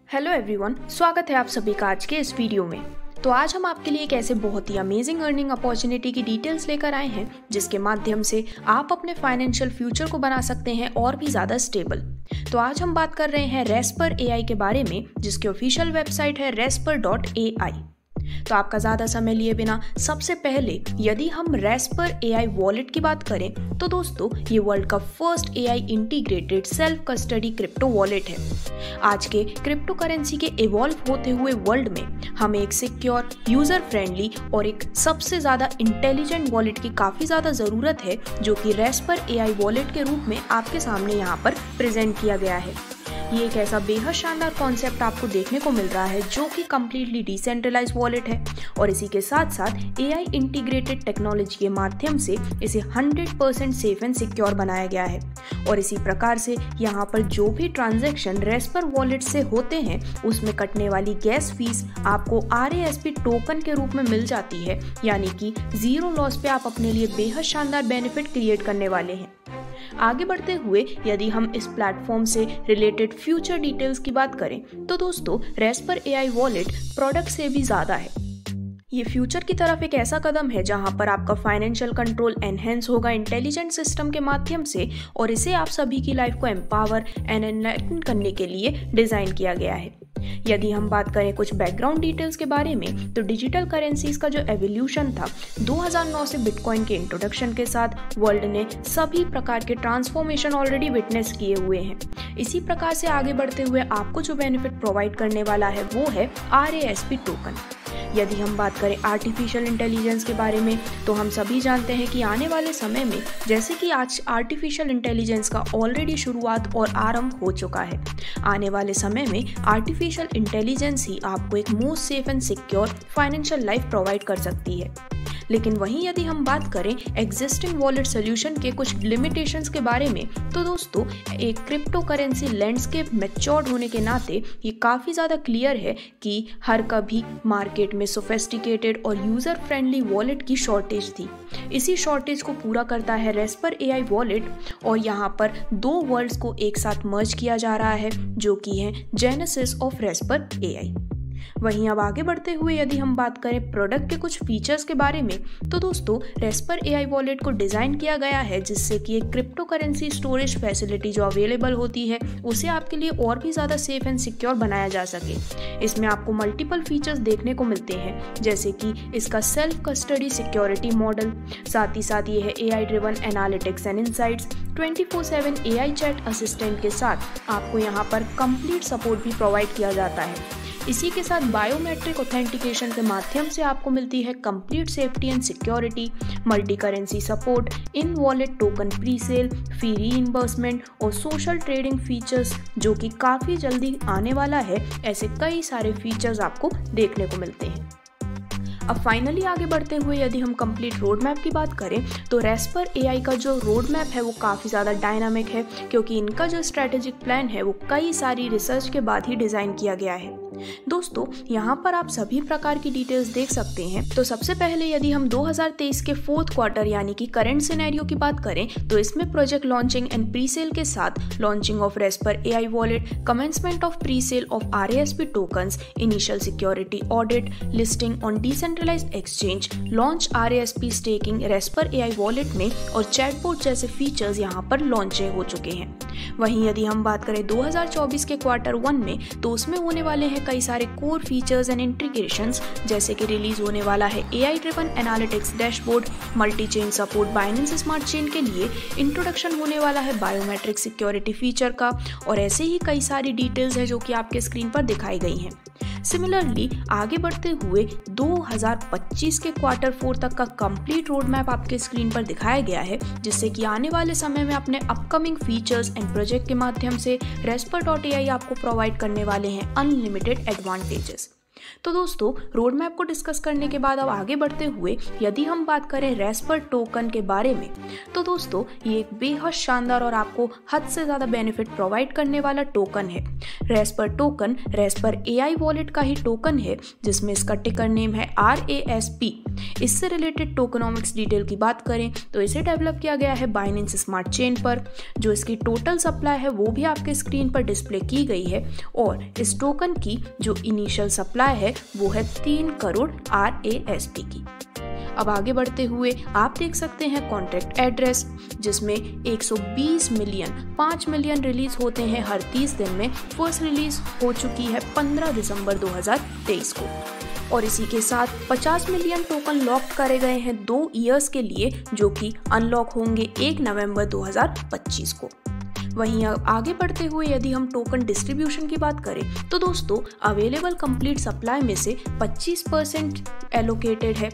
Hello everyone, स्वागत है आप सभी का आज के इस वीडियो में। तो आज हम आपके लिए एक ऐसे बहुत ही अमेजिंग अर्निंग अपॉर्चुनिटी की डिटेल्स लेकर आए हैं जिसके माध्यम से आप अपने फाइनेंशियल फ्यूचर को बना सकते हैं और भी ज़्यादा स्टेबल। तो आज हम बात कर रहे हैं रेस्पर AI के बारे में, जिसकी ऑफिशियल वेबसाइट है resper.ai। तो आपका ज़्यादा समय लिए बिना सबसे पहले यदि हम रेस्पर AI वॉलेट की बात करें तो दोस्तों ये वर्ल्ड का first AI integrated self custody crypto wallet है। आज के क्रिप्टो करेंसी के इवॉल्व होते हुए वर्ल्ड में हमें एक सिक्योर, यूजर फ्रेंडली और एक सबसे ज़्यादा इंटेलिजेंट वॉलेट की काफ़ी ज़्यादा ज़रूरत है, जो कि रेस्पर AI वॉलेट के रूप में आपके सामने यहाँ पर प्रेजेंट किया गया है। ये एक ऐसा बेहद शानदार कॉन्सेप्ट आपको देखने को मिल रहा है जो कि कम्प्लीटली डिसेंट्रलाइज वॉलेट है और इसी के साथ साथ AI इंटीग्रेटेड टेक्नोलॉजी के माध्यम से इसे 100% सेफ एंड सिक्योर बनाया गया है। और इसी प्रकार से यहाँ पर जो भी ट्रांजैक्शन रेस्पर वॉलेट से होते हैं उसमें कटने वाली गैस फीस आपको RASP टोकन के रूप में मिल जाती है, यानी कि जीरो लॉस पे आप अपने लिए बेहद शानदार बेनिफिट क्रिएट करने वाले हैं। आगे बढ़ते हुए यदि हम इस प्लेटफॉर्म से रिलेटेड फ्यूचर डिटेल्स की बात करें तो दोस्तों रेस्पर AI वॉलेट प्रोडक्ट से भी ज़्यादा है। ये फ्यूचर की तरफ एक ऐसा कदम है जहां पर आपका फाइनेंशियल कंट्रोल एनहेंस होगा इंटेलिजेंट सिस्टम के माध्यम से, और इसे आप सभी की लाइफ को एम्पावर एंड एनलाइटन करने के लिए डिज़ाइन किया गया है। यदि हम बात करें कुछ बैकग्राउंड डिटेल्स के बारे में तो डिजिटल करेंसीज का जो एवोल्यूशन था 2009 से बिटकॉइन के इंट्रोडक्शन के साथ वर्ल्ड ने सभी प्रकार के ट्रांसफॉर्मेशन ऑलरेडी विटनेस किए हुए हैं। इसी प्रकार से आगे बढ़ते हुए आपको जो बेनिफिट प्रोवाइड करने वाला है वो है RASP टोकन। यदि हम बात करें आर्टिफिशियल इंटेलिजेंस के बारे में तो हम सभी जानते हैं कि आने वाले समय में, जैसे कि आज आर्टिफिशियल इंटेलिजेंस का ऑलरेडी शुरुआत और आरंभ हो चुका है, आने वाले समय में आर्टिफिशियल इंटेलिजेंस ही आपको एक most safe and secure financial life provide कर सकती है। लेकिन वहीं यदि हम बात करें एग्जिस्टिंग वॉलेट सोल्यूशन के कुछ लिमिटेशंस के बारे में तो दोस्तों एक क्रिप्टो करेंसी लैंडस्केप मैच्योर्ड होने के नाते ये काफ़ी ज़्यादा क्लियर है कि हर कभी मार्केट में सोफिस्टिकेटेड और यूज़र फ्रेंडली वॉलेट की शॉर्टेज थी। इसी शॉर्टेज को पूरा करता है रेस्पर AI वॉलेट और यहाँ पर दो वर्ड्स को एक साथ मर्ज किया जा रहा है जो कि है जेनेसिस ऑफ रेस्पर AI। वहीं अब आगे बढ़ते हुए यदि हम बात करें प्रोडक्ट के कुछ फीचर्स के बारे में तो दोस्तों रेस्पर AI वॉलेट को डिज़ाइन किया गया है जिससे कि एक क्रिप्टो करेंसी स्टोरेज फैसिलिटी जो अवेलेबल होती है उसे आपके लिए और भी ज़्यादा सेफ एंड सिक्योर बनाया जा सके। इसमें आपको मल्टीपल फीचर्स देखने को मिलते हैं, जैसे कि इसका सेल्फ कस्टडी सिक्योरिटी मॉडल, साथ ही साथ ये है AI driven analytics and insights, 24/7 AI chat assistant के साथ आपको यहाँ पर कंप्लीट सपोर्ट भी प्रोवाइड किया जाता है। इसी के साथ बायोमेट्रिक ऑथेंटिकेशन के माध्यम से आपको मिलती है complete safety and security, multi currency support, in wallet token pre sale, fee reimbursement और सोशल ट्रेडिंग फीचर्स जो कि काफ़ी जल्दी आने वाला है। ऐसे कई सारे फीचर्स आपको देखने को मिलते हैं। अब फाइनली आगे बढ़ते हुए यदि हम कंप्लीट रोड मैप की बात करें तो रेस्पर AI का जो रोड मैप है वो काफ़ी ज़्यादा डायनामिक है, क्योंकि इनका जो स्ट्रैटेजिक प्लान है वो कई सारी रिसर्च के बाद ही डिज़ाइन किया गया है। दोस्तों यहाँ पर आप सभी प्रकार की डिटेल्स देख सकते हैं। तो सबसे पहले यदि हम 2023 के फोर्थ क्वार्टर यानी कि करंट सिनेरियो की बात करें तो इसमें project launching and pre sale के साथ launching of Rasper AI wallet, commencement of pre sale of RASP tokens, initial security audit, listing on decentralised exchange, launch RASP staking Rasper AI wallet में और chatbot जैसे features यहाँ पर launch हो चुके हैं। वहीं यदि हम बात करें 2024 के क्वार्टर 1 में तो उसमें होने वाले हैं कई सारे कोर फीचर्स एंड इंटीग्रेशंस, जैसे कि रिलीज होने वाला है AI driven analytics dashboard, multi chain support Binance smart chain के लिए, इंट्रोडक्शन होने वाला है बायोमेट्रिक सिक्योरिटी फीचर का, और ऐसे ही कई सारी डिटेल्स है जो कि आपके स्क्रीन पर दिखाई गई हैं। सिमिलरली आगे बढ़ते हुए 2025 के क्वार्टर 4 तक का कंप्लीट रोड मैप आपके स्क्रीन पर दिखाया गया है, जिससे कि आने वाले समय में अपने अपकमिंग फीचर्स एंड प्रोजेक्ट के माध्यम से रेस्पर.ai आपको प्रोवाइड करने वाले हैं अनलिमिटेड एडवांटेजेस। तो दोस्तों रोड मैप को डिस्कस करने के बाद अब आगे बढ़ते हुए यदि हम बात करें रेस्पर टोकन के बारे में तो दोस्तों ये एक बेहद शानदार और आपको हद से ज़्यादा बेनिफिट प्रोवाइड करने वाला टोकन है। रेस्पर टोकन रेस्पर AI वॉलेट का ही टोकन है जिसमें इसका टिकर नेम है RASP इससे रिलेटेड टोकनोमिक्स डिटेल की बात करें तो इसे डेवलप किया गया है बाइनेंस स्मार्ट चेन पर। जो इसकी टोटल सप्लाई है वो भी आपके स्क्रीन पर डिस्प्ले की गई है और इस टोकन की जो इनिशियल सप्लाई है वो है 3 करोड़ RASP की। अब आगे बढ़ते हुए आप देख सकते हैं कॉन्ट्रैक्ट एड्रेस, जिसमें 120 मिलियन 5 मिलियन रिलीज होते हैं हर 30 दिन में। फर्स्ट रिलीज हो चुकी है 15 दिसंबर 2023 को और इसी के साथ 50 मिलियन टोकन लॉक करे गए हैं 2 ईयर्स के लिए, जो कि अनलॉक होंगे 1 नवंबर 2025 को। वहीं आगे बढ़ते हुए यदि हम टोकन डिस्ट्रीब्यूशन की बात करें तो दोस्तों अवेलेबल कंप्लीट सप्लाई में से 25% एलोकेटेड है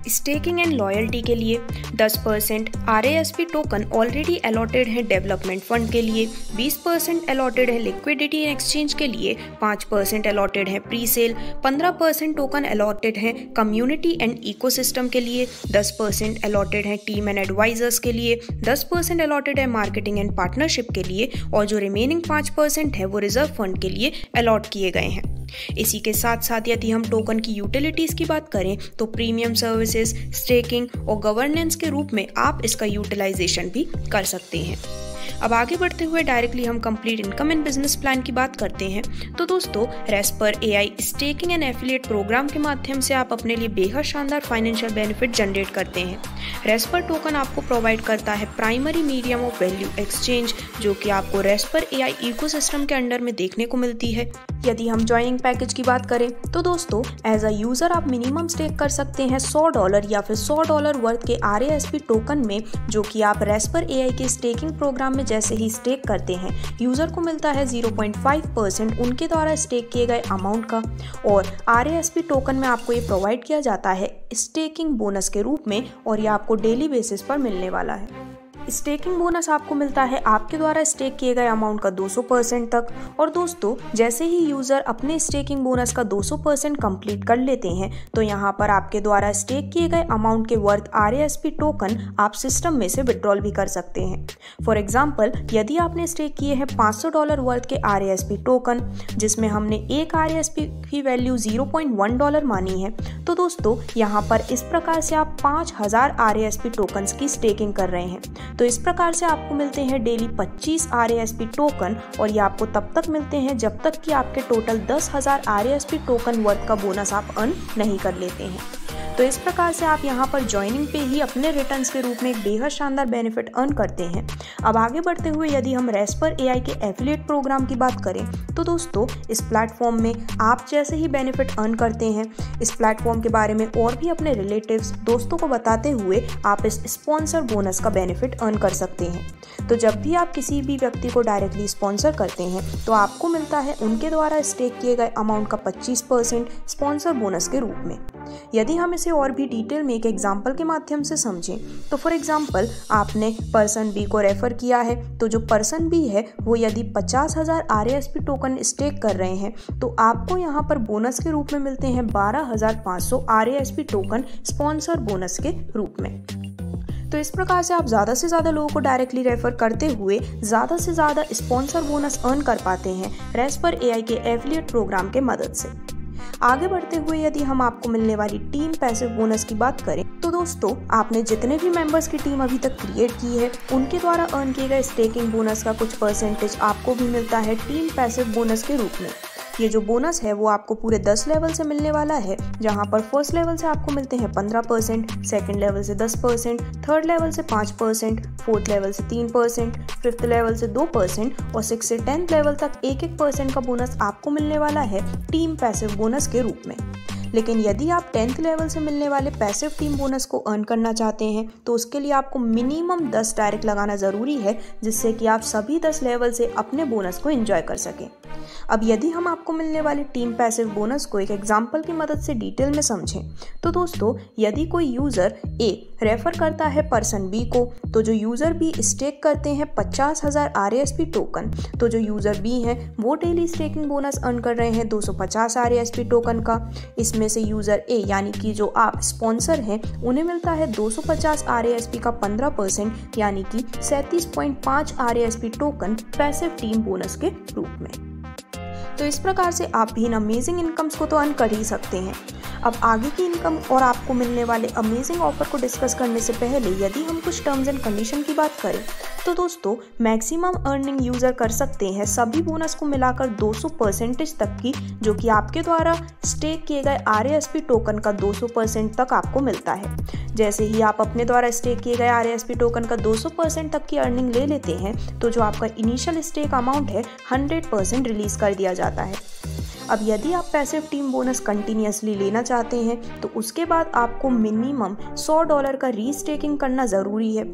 स्टेकिंग एंड लॉयल्टी के लिए, 10% RASP टोकन ऑलरेडी अलॉटेड है डेवलपमेंट फंड के लिए, 20% अलॉटेड है लिक्विडिटी एंड एक्सचेंज के लिए, 5% अलॉटेड है प्री सेल, 15% टोकन अलॉटेड है कम्युनिटी एंड इकोसिस्टम के लिए, 10% अलॉटेड है टीम एंड एडवाइजर्स के लिए, 10% अलॉटेड है मार्केटिंग एंड पार्टनरशिप के लिए और जो रिमेनिंग 5% है वो रिजर्व फंड के लिए अलॉट किए गए हैं। इसी के साथ साथ यदि हम टोकन की यूटिलिटीज की बात करें तो प्रीमियम सर्विसेज, स्टेकिंग और गवर्नेंस के रूप में आप इसका यूटिलाइजेशन भी कर सकते हैं। अब आगे बढ़ते हुए डायरेक्टली हम complete income and business plan की बात करते हैं तो दोस्तों रेस्पर AI staking and affiliate programme के माध्यम से आप अपने लिए बेहद शानदार फाइनेंशियल बेनिफिट जनरेट करते हैं। रेस्पर टोकन आपको प्रोवाइड करता है primary medium of value exchange, जो कि आपको रेस्पर AI इकोसिस्टम के अंडर में देखने को मिलती है। यदि हम ज्वाइनिंग पैकेज की बात करें तो दोस्तों एज अ यूजर आप मिनिमम स्टेक कर सकते हैं $100 या फिर $100 वर्थ के RASP टोकन में, जो कि आप रेस्पर AI के स्टेकिंग प्रोग्राम में जैसे ही स्टेक करते हैं यूजर को मिलता है 0.5% उनके द्वारा स्टेक किए गए अमाउंट का। और RASP टोकन में आपको ये प्रोवाइड किया जाता है स्टेकिंग बोनस के रूप में और ये आपको डेली बेसिस पर मिलने वाला है। स्टेकिंग बोनस आपको मिलता है आपके द्वारा स्टेक किए गए अमाउंट का 200% तक। और दोस्तों जैसे ही यूजर अपने स्टेकिंग बोनस का 200% कंप्लीट कर लेते हैं तो यहाँ पर आपके द्वारा स्टेक किए गए अमाउंट के वर्थ RASP टोकन आप सिस्टम में से विड्रॉल भी कर सकते हैं। फॉर एग्जाम्पल यदि आपने स्टेक किए हैं $500 वर्थ के RASP टोकन, जिसमें हमने एक RASP की वैल्यू $0.1 मानी है, तो दोस्तों यहाँ पर इस प्रकार से आप 5000 RASP टोकन्स की स्टेकिंग कर रहे हैं। तो इस प्रकार से आपको मिलते हैं डेली 25 RASP टोकन और ये आपको तब तक मिलते हैं जब तक कि आपके टोटल 10,000 RASP टोकन वर्थ का बोनस आप अर्न नहीं कर लेते हैं। तो इस प्रकार से आप यहाँ पर ज्वाइनिंग पे ही अपने रिटर्न्स के रूप में एक बेहद शानदार बेनिफिट अर्न करते हैं। अब आगे बढ़ते हुए यदि हम रेस्पर AI के एफिलिएट प्रोग्राम की बात करें तो दोस्तों इस प्लेटफॉर्म में आप जैसे ही बेनिफिट अर्न करते हैं, इस प्लेटफॉर्म के बारे में और भी अपने रिलेटिव्स दोस्तों को बताते हुए आप इस स्पॉन्सर बोनस का बेनिफिट अर्न कर सकते हैं। तो जब भी आप किसी भी व्यक्ति को डायरेक्टली स्पॉन्सर करते हैं तो आपको मिलता है उनके द्वारा स्टेक किए गए अमाउंट का 25% स्पॉन्सर बोनस के रूप में। यदि हम इसे और भी डिटेल में एक एग्जाम्पल के माध्यम से समझें तो फॉर एग्जाम्पल आपने पर्सन बी को रेफर किया है, तो जो पर्सन बी है वो यदि 50,000 RASP टोकन स्टेक कर रहे हैं तो आपको यहाँ पर बोनस के रूप में मिलते हैं 12,500 RASP टोकन स्पॉन्सर बोनस के रूप में। तो इस प्रकार से आप ज़्यादा से ज़्यादा लोगों को डायरेक्टली रेफर करते हुए ज़्यादा से ज़्यादा स्पॉन्सर बोनस अर्न कर पाते हैं रेस्पर AI के एफिलिएट प्रोग्राम के मदद से। आगे बढ़ते हुए यदि हम आपको मिलने वाली टीम पैसिव बोनस की बात करें तो दोस्तों आपने जितने भी मेंबर्स की टीम अभी तक क्रिएट की है उनके द्वारा अर्न किए गए स्टेकिंग बोनस का कुछ परसेंटेज आपको भी मिलता है टीम पैसिव बोनस के रूप में। ये जो बोनस है वो आपको पूरे 10 लेवल से मिलने वाला है, जहां पर फर्स्ट लेवल से आपको मिलते हैं 15%, सेकंड लेवल से 10%, थर्ड लेवल से 5%, फोर्थ लेवल से 3%, फिफ्थ लेवल से 2% और 6 से 10th लेवल तक 1-1% का बोनस आपको मिलने वाला है टीम पैसिव बोनस के रूप में। लेकिन यदि आप 10th लेवल से मिलने वाले पैसिव टीम बोनस को अर्न करना चाहते हैं तो उसके लिए आपको मिनिमम 10 डायरेक्ट लगाना ज़रूरी है, जिससे कि आप सभी 10 लेवल से अपने बोनस को एंजॉय कर सकें। अब यदि हम आपको मिलने वाले टीम पैसिव बोनस को एक एग्जाम्पल की मदद से डिटेल में समझें तो दोस्तों यदि कोई यूज़र ए रेफर करता है पर्सन बी को, तो जो यूज़र बी स्टेक करते हैं 50,000 RASP टोकन, तो जो यूज़र बी हैं वो डेली स्टेकिंग बोनस अर्न कर रहे हैं 250 RASP टोकन का। इसमें से यूज़र ए यानी कि जो आप स्पॉन्सर हैं उन्हें मिलता है 250 RASP का 15% यानी कि 37.5 RASP token passive team bonus के रूप में। तो इस प्रकार से आप भी इन अमेजिंग इनकम्स को तो अर्न कर ही सकते हैं। अब आगे की इनकम और आपको मिलने वाले अमेजिंग ऑफर को डिस्कस करने से पहले यदि हम कुछ टर्म्स एंड कंडीशन की बात करें तो दोस्तों मैक्सिमम अर्निंग यूज़र कर सकते हैं सभी बोनस को मिलाकर 200% तक की, जो कि आपके द्वारा स्टेक किए गए RASP टोकन का 200% तक आपको मिलता है। जैसे ही आप अपने द्वारा स्टेक किए गए RASP टोकन का 200% तक की अर्निंग ले लेते हैं तो जो आपका इनिशियल स्टेक अमाउंट है 100% रिलीज कर दिया जाता है। अब यदि आप पैसिव टीम बोनस कंटिन्यूसली लेना चाहते हैं तो उसके बाद आपको मिनिमम $100 का रीस्टेकिंग करना ज़रूरी है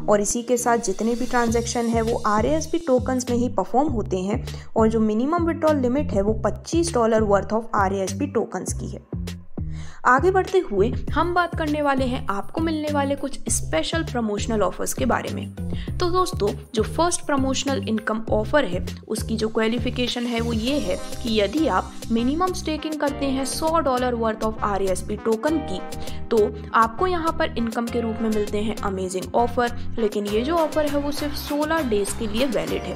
और इसी के साथ जितने भी ट्रांजैक्शन है वो RASP टोकन्स में ही परफॉर्म होते हैं और जो मिनिमम विड्रॉल लिमिट है वो $25 वर्थ ऑफ RASP टोकन्स की है। आगे बढ़ते हुए हम बात करने वाले हैं आपको मिलने वाले कुछ स्पेशल प्रमोशनल ऑफर्स के बारे में। तो दोस्तों जो फर्स्ट प्रमोशनल इनकम ऑफर है उसकी जो क्वालिफिकेशन है वो ये है कि यदि आप मिनिमम स्टेकिंग करते हैं $100 वर्थ ऑफ RASP टोकन की तो आपको यहाँ पर इनकम के रूप में मिलते हैं अमेजिंग ऑफर। लेकिन ये जो ऑफर है वो सिर्फ 16 डेज के लिए वैलिड है,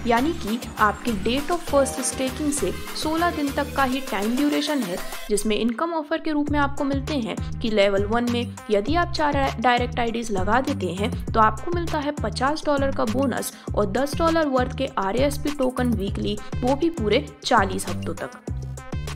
यानी कि आपकी डेट ऑफ फर्स्ट स्टेकिंग से 16 दिन तक का ही टाइम ड्यूरेशन है, जिसमें इनकम ऑफर के रूप में आपको मिलते हैं कि लेवल 1 में यदि आप 4 डायरेक्ट आईडीज लगा देते हैं तो आपको मिलता है $50 का बोनस और $10 वर्थ के RASP टोकन वीकली, वो भी पूरे 40 हफ्तों तक।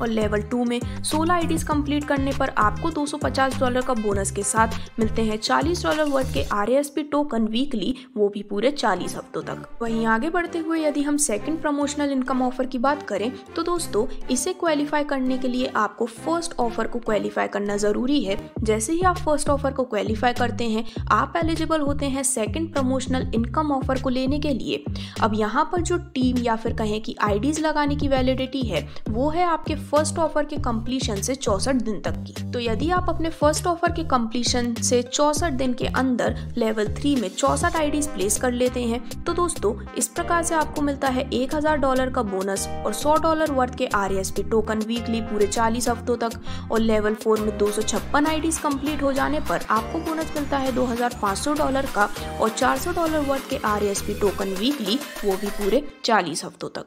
और लेवल 2 में 16 आईडीज कंप्लीट करने पर आपको $250 का बोनस के साथ मिलते हैं $40 वर्थ के RASP टोकन वीकली, वो भी पूरे 40 हफ्तों तक। वहीं आगे बढ़ते हुए यदि हम सेकंड प्रमोशनल इनकम ऑफर की बात करें तो दोस्तों इसे क्वालिफाई करने के लिए आपको फर्स्ट ऑफर को क्वालिफाई करना जरूरी है। जैसे ही आप फर्स्ट ऑफर को क्वालिफाई करते हैं आप एलिजिबल होते हैं सेकेंड प्रमोशनल इनकम ऑफर को लेने के लिए। अब यहाँ पर जो टीम या फिर कहें कि आईडीज लगाने की वैलिडिटी है वो है आपके फर्स्ट ऑफर के कंप्लीशन से 64 दिन तक की। तो यदि आप अपने फर्स्ट ऑफर के कंप्लीशन से 64 दिन के अंदर लेवल 3 में 64 आईडीज प्लेस कर लेते हैं तो दोस्तों इस प्रकार से आपको मिलता है $1000 का बोनस और $100 वर्थ के RASP टोकन वीकली पूरे 40 हफ्तों तक। और लेवल 4 में 256 आईडीज कंप्लीट हो जाने पर आपको बोनस मिलता है $2500 का और $400 वर्थ के RASP टोकन वीकली, वो भी पूरे 40 हफ्तों तक।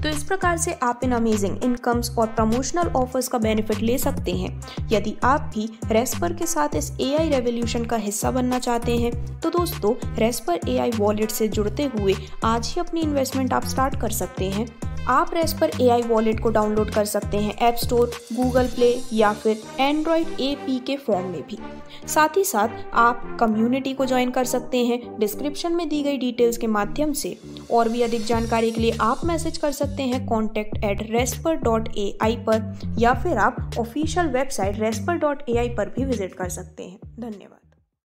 तो इस प्रकार से आप इन अमेजिंग इनकम्स और प्रमोशनल ऑफर्स का बेनिफिट ले सकते हैं। यदि आप भी रेस्पर के साथ इस AI रेवोल्यूशन का हिस्सा बनना चाहते हैं तो दोस्तों रेस्पर AI वॉलेट से जुड़ते हुए आज ही अपनी इन्वेस्टमेंट आप स्टार्ट कर सकते हैं। आप रेस्पर AI वॉलेट को डाउनलोड कर सकते हैं ऐप स्टोर, गूगल प्ले या फिर एंड्रॉयड AP के फॉर्म में भी। साथ ही साथ आप कम्युनिटी को ज्वाइन कर सकते हैं डिस्क्रिप्शन में दी गई डिटेल्स के माध्यम से। और भी अधिक जानकारी के लिए आप मैसेज कर सकते हैं contact@resper.ai पर या फिर आप ऑफिशियल वेबसाइट resper.ai पर भी विजिट कर सकते हैं। धन्यवाद।